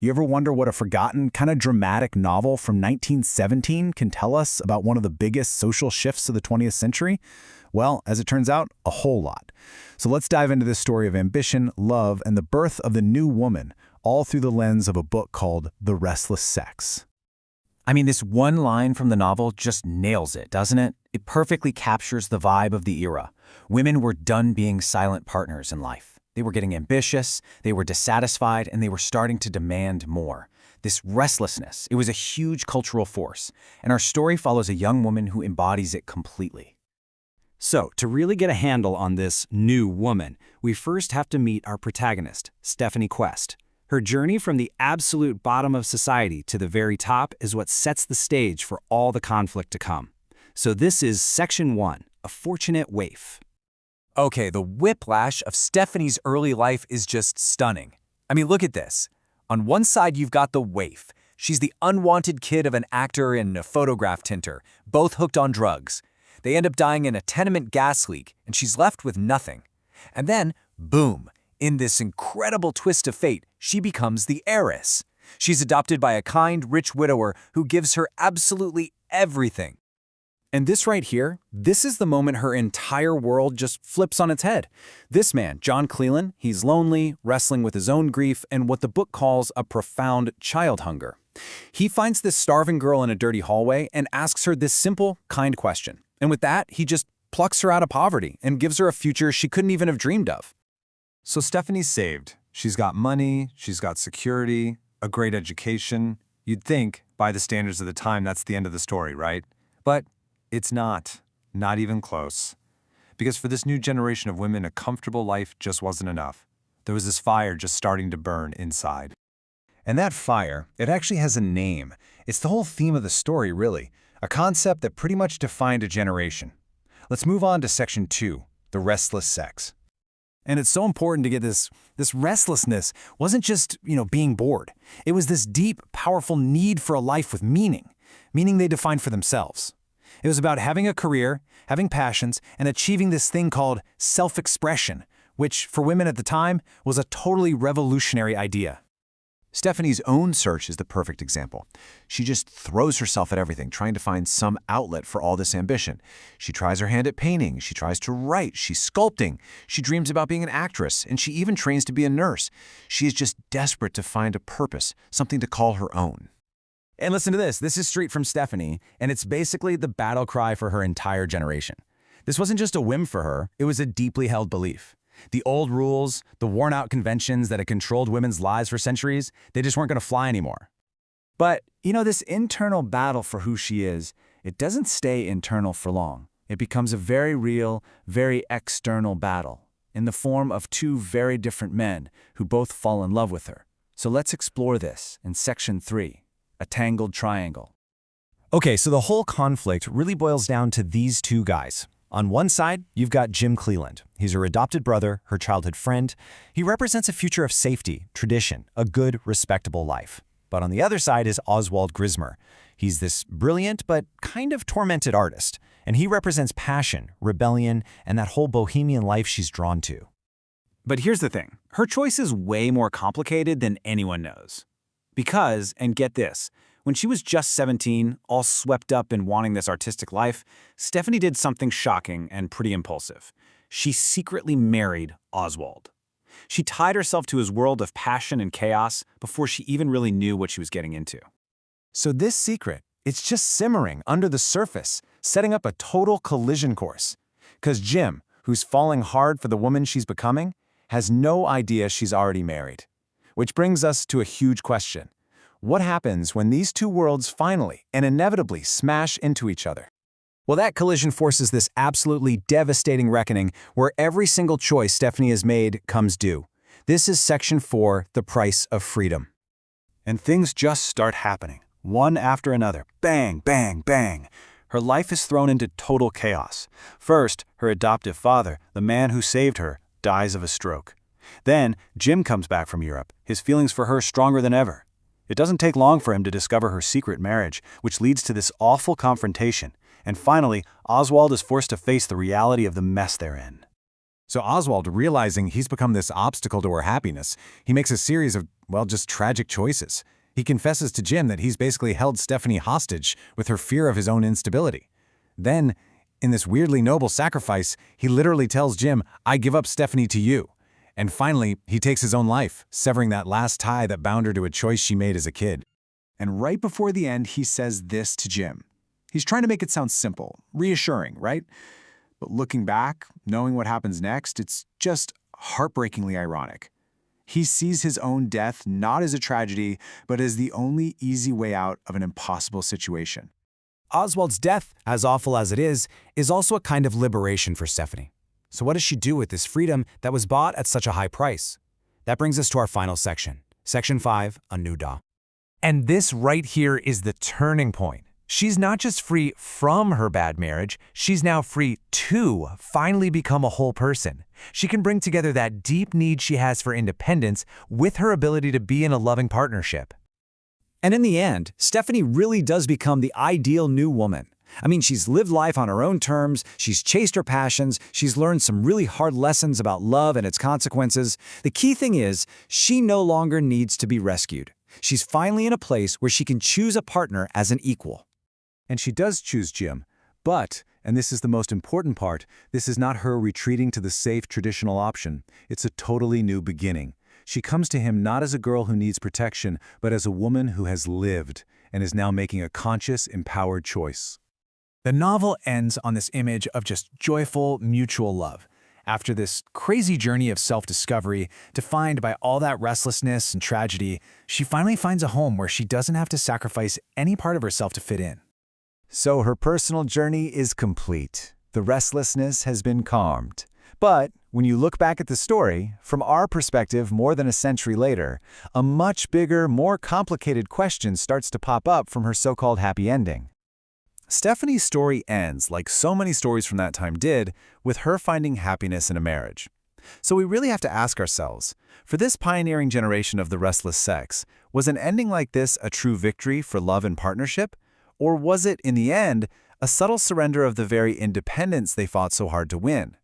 You ever wonder what a forgotten, kind of dramatic novel from 1917 can tell us about one of the biggest social shifts of the 20th century? Well, as it turns out, a whole lot. So let's dive into this story of ambition, love, and the birth of the new woman, all through the lens of a book called The Restless Sex. I mean, this one line from the novel just nails it, doesn't it? It perfectly captures the vibe of the era. Women were done being silent partners in life. They were getting ambitious, they were dissatisfied, and they were starting to demand more. This restlessness, it was a huge cultural force, and our story follows a young woman who embodies it completely. So, to really get a handle on this new woman, we first have to meet our protagonist, Stephanie Quest. Her journey from the absolute bottom of society to the very top is what sets the stage for all the conflict to come. So this is Section 1, A Fortunate Waif. Okay, the whiplash of Stephanie's early life is just stunning. I mean, look at this. On one side, you've got the waif. She's the unwanted kid of an actor and a photograph tinter, both hooked on drugs. They end up dying in a tenement gas leak, and she's left with nothing. And then, boom, in this incredible twist of fate, she becomes the heiress. She's adopted by a kind, rich widower who gives her absolutely everything. And this right here, this is the moment her entire world just flips on its head. This man, John Cleland, he's lonely, wrestling with his own grief and what the book calls a profound child hunger. He finds this starving girl in a dirty hallway and asks her this simple, kind question. And with that, he just plucks her out of poverty and gives her a future she couldn't even have dreamed of. So Stephanie's saved. She's got money, she's got security, a great education. You'd think, by the standards of the time, that's the end of the story, right? But it's not even close. Because for this new generation of women, a comfortable life just wasn't enough. There was this fire just starting to burn inside. And that fire, it actually has a name. It's the whole theme of the story, really. A concept that pretty much defined a generation. Let's move on to Section 2, The Restless Sex. And it's so important to get this restlessness wasn't just, being bored. It was this deep, powerful need for a life with meaning they defined for themselves. It was about having a career, having passions, and achieving this thing called self-expression, which, for women at the time, was a totally revolutionary idea. Stephanie's own search is the perfect example. She just throws herself at everything, trying to find some outlet for all this ambition. She tries her hand at painting, she tries to write, she's sculpting, she dreams about being an actress, and she even trains to be a nurse. She is just desperate to find a purpose, something to call her own. And listen to this. This is straight from Stephanie, and it's basically the battle cry for her entire generation. This wasn't just a whim for her, it was a deeply held belief. The old rules, the worn-out conventions that had controlled women's lives for centuries, they just weren't going to fly anymore. But, this internal battle for who she is, it doesn't stay internal for long. It becomes a very real, very external battle, in the form of two very different men who both fall in love with her. So let's explore this in Section 3, A Tangled Triangle. Okay, so the whole conflict really boils down to these two guys. On one side, you've got Jim Cleland. He's her adopted brother, her childhood friend. He represents a future of safety, tradition, a good, respectable life. But on the other side is Oswald Grismer. He's this brilliant but kind of tormented artist, and he represents passion, rebellion, and that whole bohemian life she's drawn to. But here's the thing. Her choice is way more complicated than anyone knows. Because, and get this, when she was just 17, all swept up in wanting this artistic life, Stephanie did something shocking and pretty impulsive. She secretly married Oswald. She tied herself to his world of passion and chaos before she even really knew what she was getting into. So this secret, it's just simmering under the surface, setting up a total collision course. Because Jim, who's falling hard for the woman she's becoming, has no idea she's already married. Which brings us to a huge question. What happens when these two worlds finally and inevitably smash into each other? Well, that collision forces this absolutely devastating reckoning where every single choice Stephanie has made comes due. This is Section 4, The Price of Freedom. And things just start happening, one after another. Bang, bang, bang. Her life is thrown into total chaos. First, her adoptive father, the man who saved her, dies of a stroke. Then, Jim comes back from Europe, his feelings for her stronger than ever. It doesn't take long for him to discover her secret marriage, which leads to this awful confrontation. And finally, Oswald is forced to face the reality of the mess they're in. So Oswald, realizing he's become this obstacle to her happiness, he makes a series of, well, just tragic choices. He confesses to Jim that he's basically held Stephanie hostage with her fear of his own instability. Then, in this weirdly noble sacrifice, he literally tells Jim, "I give up Stephanie to you." And finally, he takes his own life, severing that last tie that bound her to a choice she made as a kid. And right before the end, he says this to Jim. He's trying to make it sound simple, reassuring, right? But looking back, knowing what happens next, it's just heartbreakingly ironic. He sees his own death not as a tragedy, but as the only easy way out of an impossible situation. Oswald's death, as awful as it is also a kind of liberation for Stephanie. So what does she do with this freedom that was bought at such a high price? That brings us to our final section. Section 5, A New Dawn. And this right here is the turning point. She's not just free from her bad marriage, she's now free to finally become a whole person. She can bring together that deep need she has for independence with her ability to be in a loving partnership. And in the end, Stephanie really does become the ideal new woman. I mean, she's lived life on her own terms, she's chased her passions, she's learned some really hard lessons about love and its consequences. The key thing is, she no longer needs to be rescued. She's finally in a place where she can choose a partner as an equal. And she does choose Jim. But, and this is the most important part, this is not her retreating to the safe traditional option. It's a totally new beginning. She comes to him not as a girl who needs protection, but as a woman who has lived and is now making a conscious, empowered choice. The novel ends on this image of just joyful, mutual love. After this crazy journey of self-discovery, defined by all that restlessness and tragedy, she finally finds a home where she doesn't have to sacrifice any part of herself to fit in. So her personal journey is complete. The restlessness has been calmed. But when you look back at the story, from our perspective more than a century later, a much bigger, more complicated question starts to pop up from her so-called happy ending. Stephanie's story ends, like so many stories from that time did, with her finding happiness in a marriage. So we really have to ask ourselves, for this pioneering generation of the restless sex, was an ending like this a true victory for love and partnership? Or was it, in the end, a subtle surrender of the very independence they fought so hard to win?